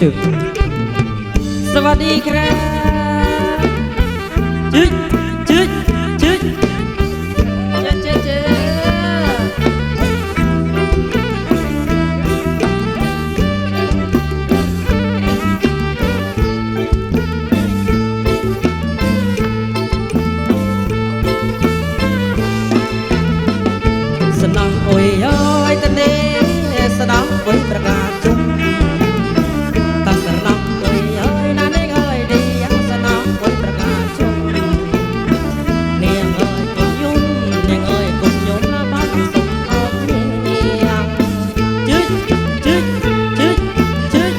ជើងสวัสดีครับจึ๊ดจึ๊ดจึ๊ดสนองโอ้ยย้อยตะเนสนองโอ้ยประกาศจุ๊บตาสนองโอ้ยย้อยนั่นเองเอ้ยดียังสนองโอ้ยประกาศจุ๊บเนียงเอ้ยกุมยุ่งเนียงเอ้ยกุมยุ่งละบ้านสุขออกเนียงจึ๊ดจึ๊ดจึ๊ดจึ๊ด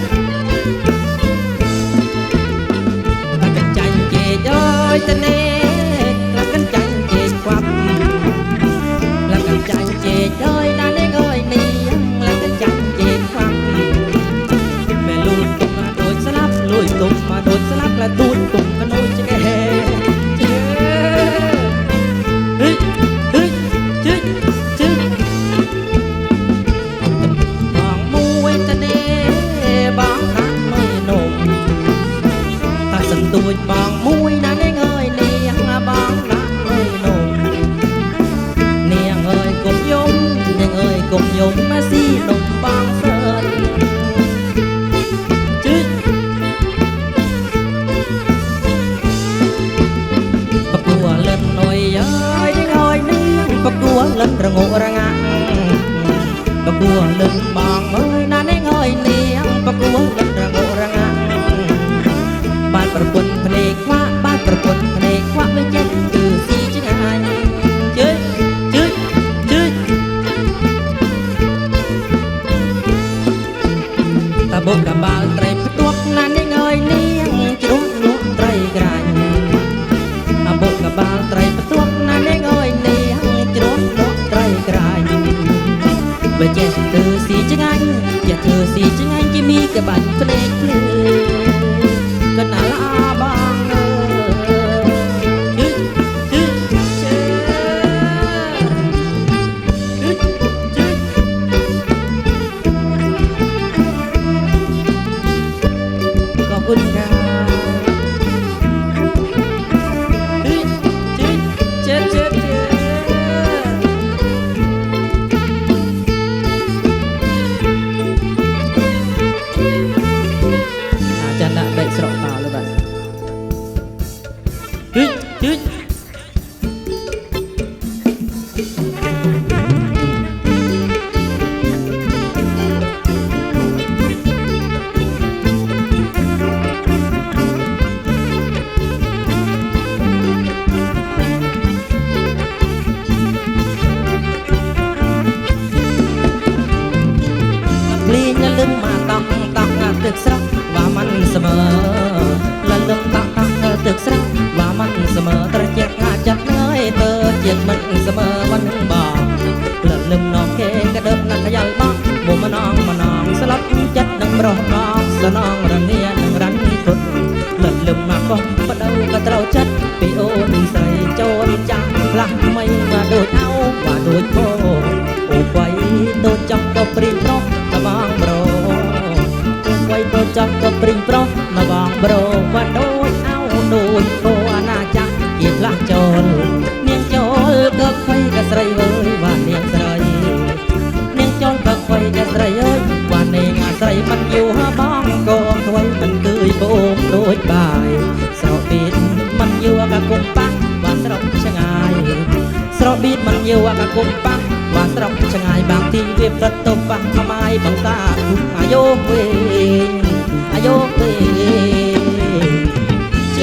ตากันใจเจย้อยตะเนตากันใจเจความ chẳng chê chơi đã lấy ngơi niềng là cái chẳng chê khoan mẹ lùi cùng mà đôi slap là tuôn cùng cái nôi chứ cái hè bằng môi ta đê bằng khát mây nồng ta sân tuổi bằng môi đã lấy ngơi niềng là bằng khát mây nồng niềng ơi cùng nhung niềng ơi cùng nhung mà xì nồng bằng sơn chứ bạc cua lên nồi ơi ngồi niềng bạc cua lên rồi ngủ ra ngang bạc cua lên bằng ơi na niềng ơi niềng bạc cua lên rồi ngủ ra ngang ban bạc quân phê quá ban bạc quân phê quá mới chết từ xì chứ anh chơi ta bốc cả bao trai tuốt nan đi ngơi niềng chỉ đúng lúc trai gành ta bốc cả bao trai tuốt nan đi ngơi niềng chỉ đúng lúc trai gành về chết từ xí chứ anh chết từ xí chứ anh chỉ mi cái bánh phê lư cần là bằngคุณค่ะอาจารย์ได้สระเปล่าหรือเปล่าตึกสระว่ามันเสมอละลึกตักตึกสระว่ามันเสมอตระเจียกงาจัดเงยเตอเจียกมันเสมอวันหนึ่งบอกละลึมน้องเคกระเดิบนักขยันบ้างบุมน้องสลับจัดหนึ่งรอบน้องสนองรังเนียหนึ่งรันทุนละลึมมาก็ปะเดากระเตาจัดปีโอนใส่โจรจังหลังไม่มาโดดเอาว่าโดดโคโอ้ไว้โดดจังก็ปรีนน้องตะบางโบไว้โดนจับก็ปริงโปรมาบองโบรว่าโดยเอาโดยโคอาจักเกียบลักโจรเนียงโจรก็ไฟกระใสเอ้ยว่าเนียงใสเนียงโจรก็ไฟกระใสเอ้ยว่าเนียงใสมันอยู่หาบ้องกองถอยมันคือโบมโดยบายสระบิดมันอยู่กับกุมปังว่าสระชะงายสระบิดมันอยู่กับกุมปังว่าสระชะงายบางทีเวียบประตูฟังทำไมบางตาคุณอายุเวอายุเวเจ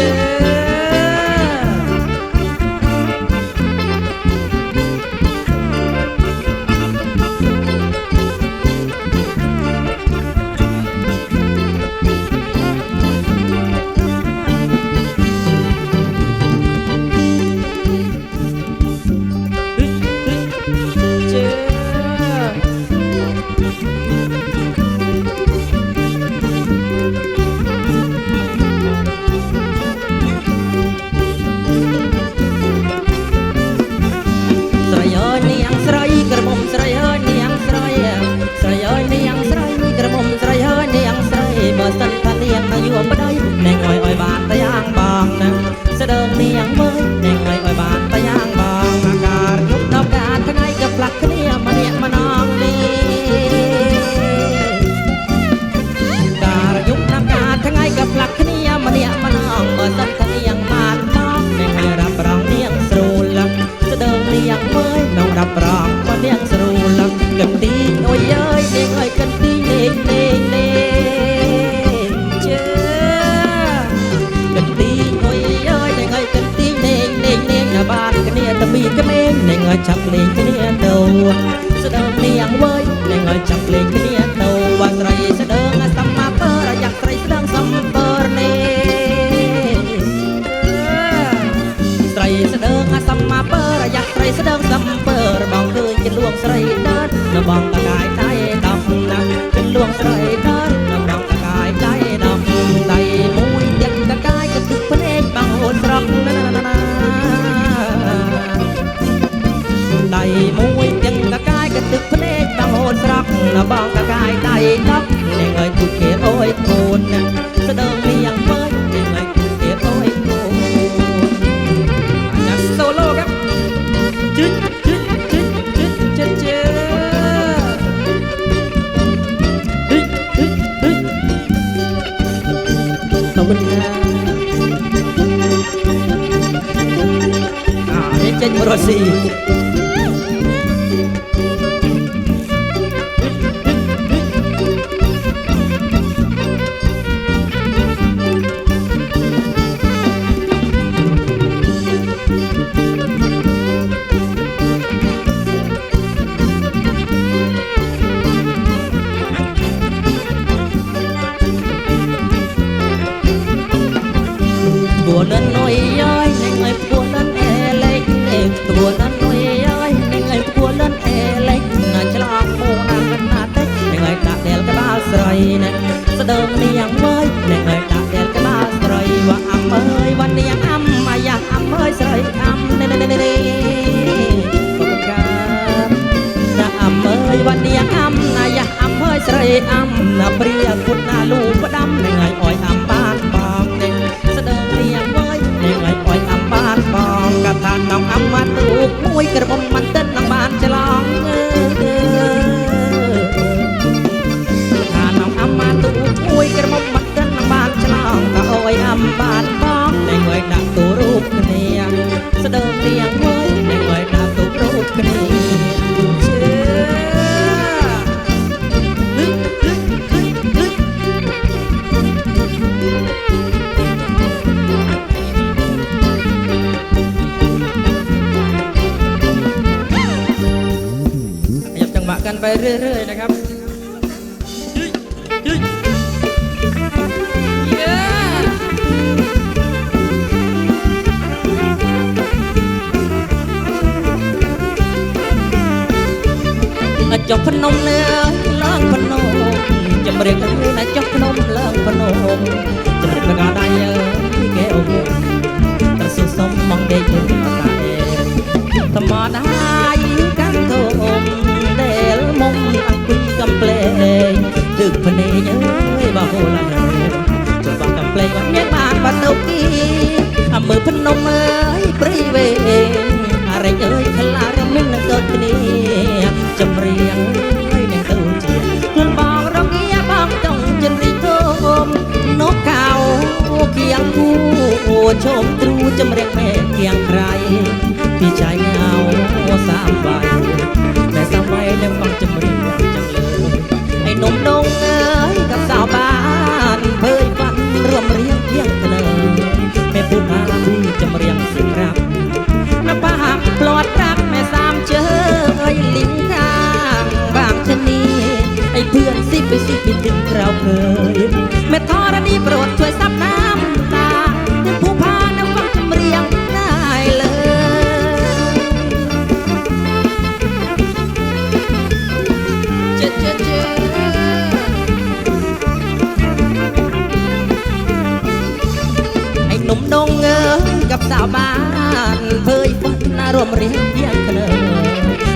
បងតកាយដៃដำណាเป็นលួងស្រីដល់បងតកាយដៃដำដៃមួយទៀតតកាយកទឹកភ្នែកបងអូនស្រក់ណាដៃមួយទៀតតកាយកទឹកភ្នែកបងអូនស្រក់ណាបងតកាយដៃដำនាងអើយទូគេអើយកូនណាស្ដើងលៀងមើលនាងអើយទូគេអើយកូនអាណាសូឡូครับជឹកជឹកជឹកជឹកជឹកជឹកขอบคุณครับนี่เจนมรสีตัวนั้นน้อยย้อยในไงตัวนั้นเอเล็กตัวนั้นน้อยย้อยในไงตัวนั้นเอเล็กน่าฉลาดโมนากันนาเต็กในไงตาเดลก็บ้าใส่นะแสดงนี่ยังเมยในไงตาเดลก็บ้าใส่ว่าอำเมยวันนี้ยังอำมายังอำเมยใส่อำเน่ขอบคุณครับนะอำเมยวันนี้ยังอำนะยังอำเมยใส่อำนะเปรียกุดนาลูกดำในไงอ้อยอำบ้านบางในแสดงนี่ยังเมยในไงอ้อยอำบ้านบางกระทานน้องอำมาตูกมวยกระผมมันเต้นน้ำบานจะลองทานน้องอำมาตูกมวยกระผมมันเต้นน้ำบานจะลองก็อ้อยอำบ้านบางในไงดักตัวรูปเนี่ยแสดงนี่ยังเมยในไงดักตัวรูปเนี่ยกันไปเรื่อยๆนะครับจบพนมเนื้อล้างพนมจะเรียกกันนะจบพนมล้างพนมจะเรียกประกาศได้ที่แก้วแต่สุดสมมองได้ยินมาตายธรรมดากันโทมเดลมงอังคุยกำเปลยดึกพเนยเอ้ยบ่โหละเอ้ยจะฟังกำเปลยวันนี้บ้านบ้านเตากี้อำมือพนมเอ้ยปรีเวอะไรเอ้ยขลาระมินนั่งเกิดนี้จำเรียงเอ้ยนั่งเต้าเจียเพื่อนบอกเราเงี้ยบ้างจ้องจนรีโทมนกเขาเคียงคู่ชมตรูจำเรียงแม่เคียงใครพี่ชายเงาสามใบแต่สามใบแล้วฟังจำเรียงจังเลยไอ้หนุ่มดงเอ้ยกับสาวบ้านเผยฝันรวมเรียงเพียงเธอแม่ผู้พาพี่จำเรียงเสียงรักแม่ป้าปลอดรักแม่สามเจอไอ้ลิ้นทางบางชนีไอ้เพื่อนสิไปถึงเราเคยแม่ธรณีโปรดช่วยซับน้ำตาที่ผู้พาน้ำฟังจำเรียงได้เลยเจ๊ไอ้หนุ่มดงเงินกับสาวบ้านเผยฝันรวมเรียงเพียงเธอ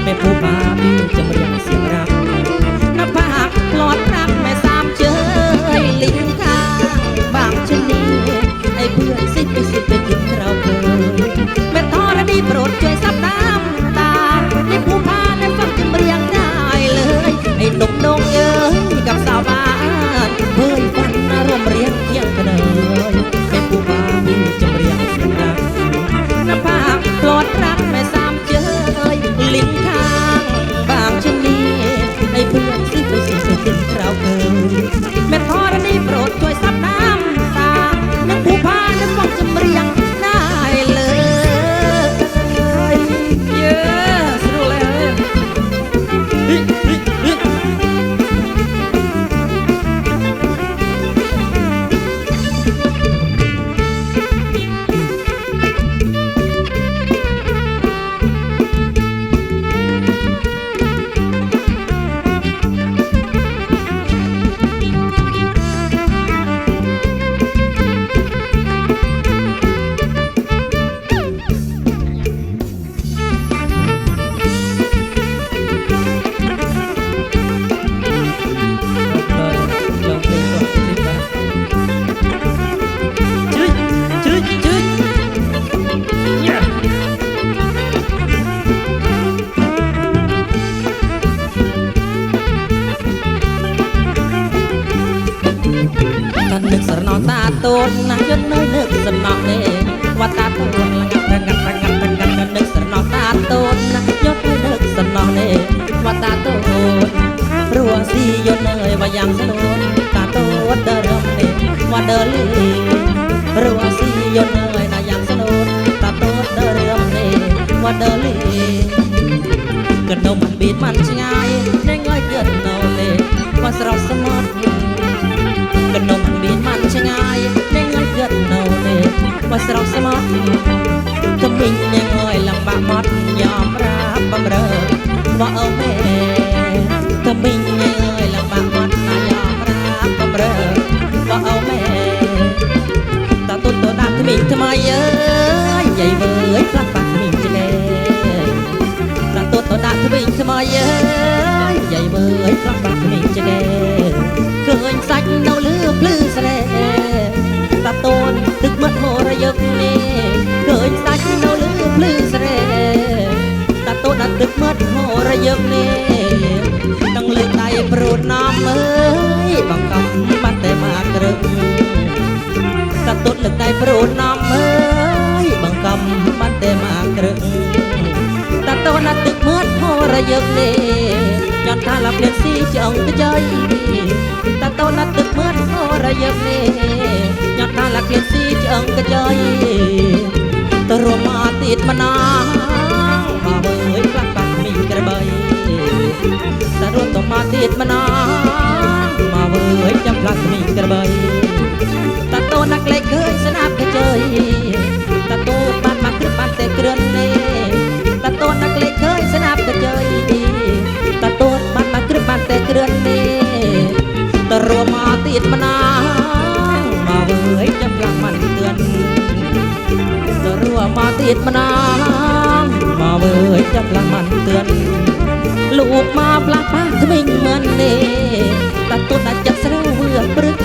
แม่ผู้พาพี่จำเรียงเสียงรักน้ำผากปลอดรักแม่สามเจอไอ้ลิ้นข้างบางชนีไอ้เพื่อนสิไปถึงเราเคยแม่ธรณีโปรดช่วยซับน้ำตาให้ผู้พาได้ฟังจำเรียงได้เลยไอ้หนุ่มดงเอ้ยกับสาวบ้านเผยฝันรวมเรียงเพียงเธอแม่ผู้พาพี่จำเรียงเสียงรักน้ำผากปลอดรักแม่สามเจอลิ้นข้างบางชนี นึกสนอตาโตนนะยนนึกสนอเนว่าตาโตนละงัดนึกสนอตาโตนนะยนนึกสนอเนว่าตาโตนรัวสียนเนยว่ายังสนุนตาโตนเดิมเนว่าเดินลีรัวสียนเนยนะยังสนุนตาโตนเดิมเนว่าเดินลีกระนมบีดมันช่างในง่อยเกินโนเนว่าสระสมอดกระนมบีดมันช่างในง่อยเกินโนเนว่าสระสมอดก็มิงยังง่อยลำบากมดยอมรับบำเรอว่าเอาแม่ก็มิงยังง่อยลำบากมดยอมรับบำเรอว่าเอาแม่ตาตุนตัวดักมิงทำไมใหญ่เว้ยพลักปากมิงจะแน่ตาตุนตัวดักมิงทำไมใหญ่เว้ยพลักปากมิงจะแน่เคยสักเนาลือพลื้อแสลตาตุนตึกมัดโหระยกนี่เคยสักเนาลือพลื้อแสลตาตุนตึกมัดโหระยกนี่ต้องเลือกใจโปรดน้ำบังคับบัดแต่มากรึกตาตุนเลือกใจโปรดน้ำบังคับบัดแต่มากรึกตาตุนตึกมัดโหระยกนี่ย้อนท่าลับเลียนสีจงตะใจตาตุนตึกมัดโหระยกนี่ย้อนท่าลับเลียนสีจงตะใจตะรวมมาติดมานางมาเว้ยกลับปัดมีกระใบตะรวมต้องมาติดมานางมาเว้ยจำพลัดมีกระใบตาโตนักเล็กเคยสนับกระเจยตาโตบ้านมาขึ้นบ้านแต่เกลือนเน่ตาโตนักเล็กเคยสนับกระเจยตาโตบ้านมาขึ้นบ้านแต่เกลือนเน่ตะรวมมาติดมานางมาเว้ยจำพลัดมันเตือนตะรัวมาติดมานางมาเว้ยจำพลัดมันเตือนลูกมาปลาป้าทมิงเหมือนเน่ตาโตน่าจะเสร็จเบื่อปรึก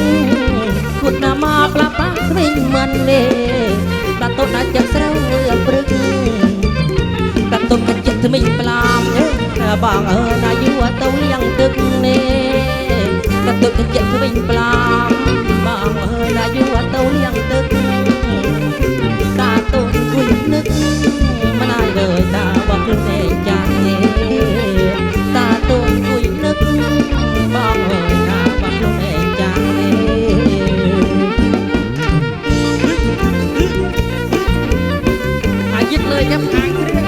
ขุดนามาปลาป้าทมิงเหมือนเน่ตาโตน่าจะเสร็จเบื่อปรึกตาโตกันจะทมิงปลามบางนายัวเต้ายังตึกเน่ตาโตกันจะทมิงปลามบางนายัวเต้ายังตึกตาโตคุยนึกมาได้เลยตาบอกลูกเน่ใจตาโตคุยนึกบอกเลยตาบอกลูกเน่ใจยึดเลยครับทางเครื่อง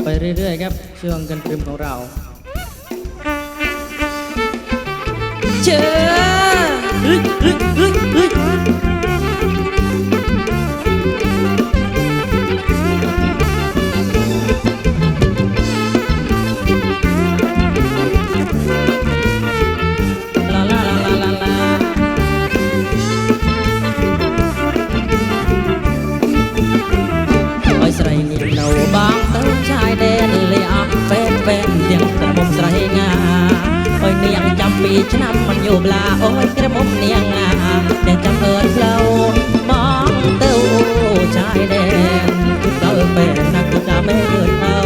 ไปเรื่อยๆครับช่วงกันตรึมของเราเจ้ใส่นิ่มเนาบางเต้าชายแดนเลยอับแฟนเตียงกระมุมใส่งาโอ้ยเนียงจำปีชนะมันอยู่บลาโอ้ยกระมุมเนียงงาเนียงจำเอิญเล่ามองเต้าชายแดนเต้าเป็นนักกาไม่เกิดเอา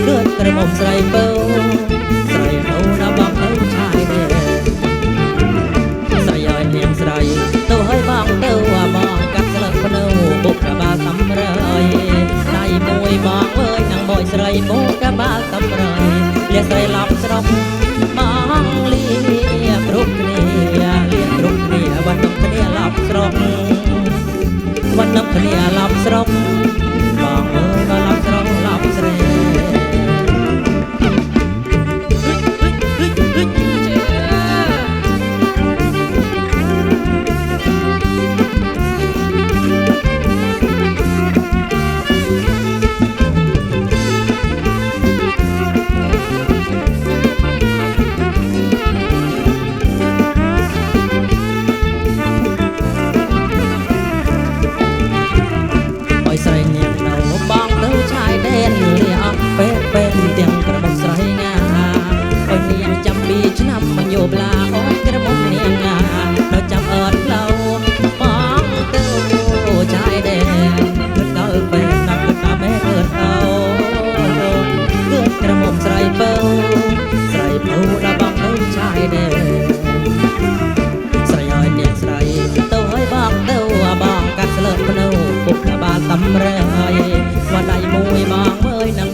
เกิดกระมุมใส่เป้าใส่เต้านะบางเต้าชายแดนใส่ยัยเนียงใส่เต้าให้บางเต้ามองกับสลัดพนบุกกระบาทำไรในมวยบางเอ้ยนางบอยใส่บุกกระบาทำไรเลี้ยใส่หลับสรบบางเลี้ยปรุกเนี่ยเลี้ยปรุกเนี่ยวันน้ำเนียหลับสรบวันน้ำเนียหลับสรบบางเอ้ยมาหลับสรบหลับเสร็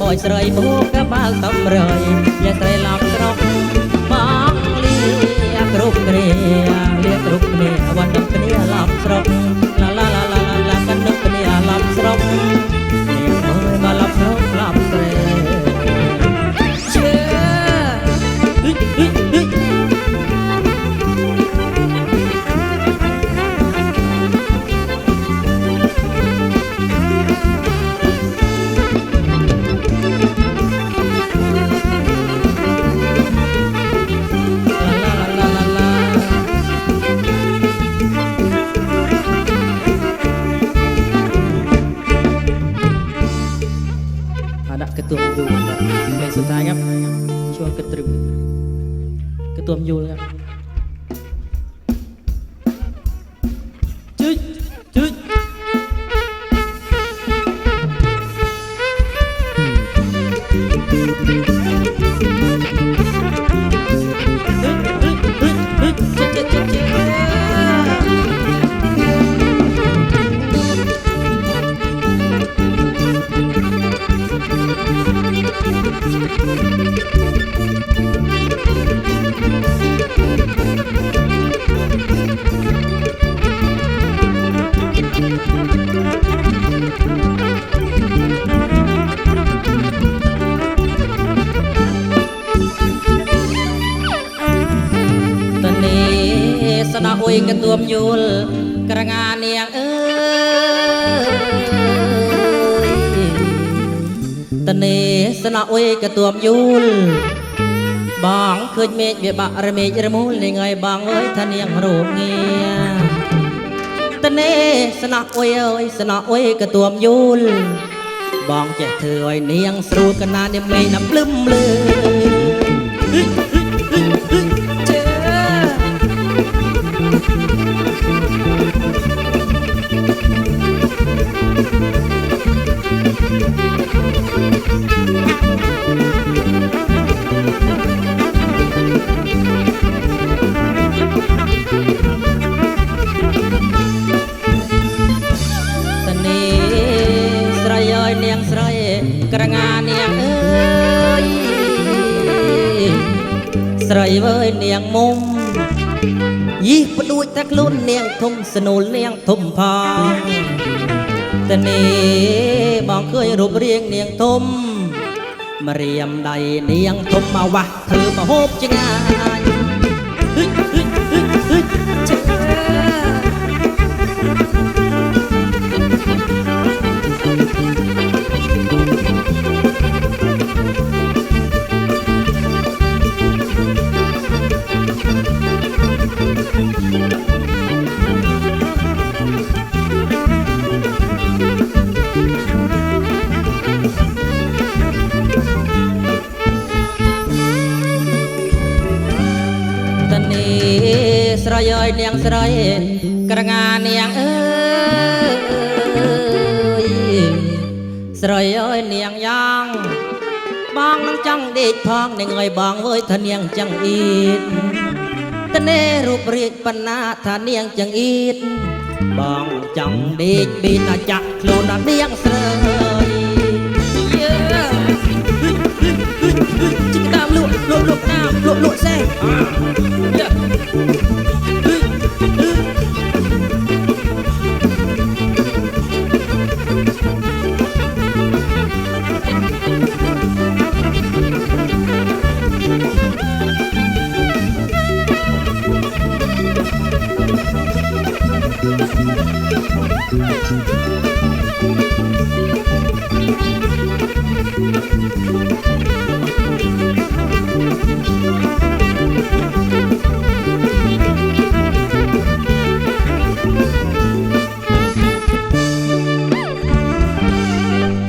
อยสระโบกกะบ้าตำเลยอย่าใส่หลับตรอกบางเลียกรุบเกลียเลียกรุบเกลียวันนึกเกลียหลับตรอกลาลาลาลาลากันนึกเกลียหลับตรอกเลียเอ้ยมาหลับตรอกหลับเกลียเชื่อตัวมยูเพลงสุดท้ายครับช่วงกระตรึมกระตัวมยูเลยครับจุ๊ยจุ๊ยสนาอุยกระตัวมยูลกระงานเนียงเอ้ยตเนสนาอุยกระตัวมยูลบางเคยเมฆเบียบะระเมจระมูลในไงบางเอ้ยท่านยังรูปเงียตเนสนาอุยเอ้ยสนาอุยกระตัวมยูลบางแจกเธอไอ้เนียงสรูกันนาเนี่ยไม่นับลืมเลยกระงานเนียงเอ้ยใส่เว้ยเนียงมุมยี่ปดูตะกลุ่นเนียงทุ่มสนุนเนียงทุ่มพางแต่นี่บางเคยรูปเรียงเนียงทุ่มมาเรียมใดเนียงทุ่มมาวะเธอมาโฮบจังไงสระยอยเนียงสระยกระงานเนียงเอ้ยสระยอยเนียงยังบางนังจังเด็ดพองในเงยบางเว้ยทะเนียงจังอีดตะเนรูปเรียกปนาทะเนียงจังอีดบางจังเด็ดบินจักโคลนเนียงสระยจิกตามลุกน้ำลุกแซ่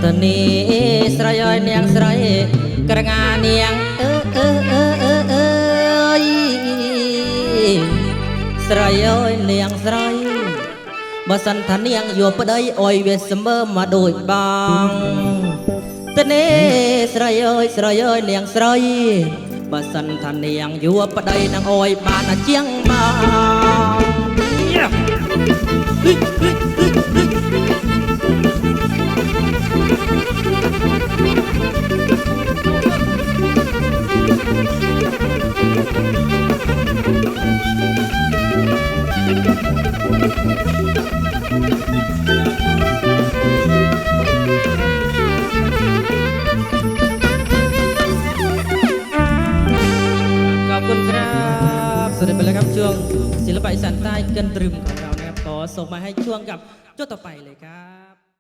ตอนนี้สระยอยเนียงสระยกระงานเนียงสระยอยเนียงสระยบสันทเนียงอยู่ปะได้อ้อยเวสเมอมาโดยบางตอนนี้สระยอยเนียงสระยบสันทเนียงอยู่ปะได้นางอ้อยบานเจียงบาง ขอบคุณครับสวัสดีไปแล้วครับช่วงศิลปะอีสานใต้กันตรึมของเรานะครับขอส่งมาให้ช่วงกับช่วงต่อไปเลยครับ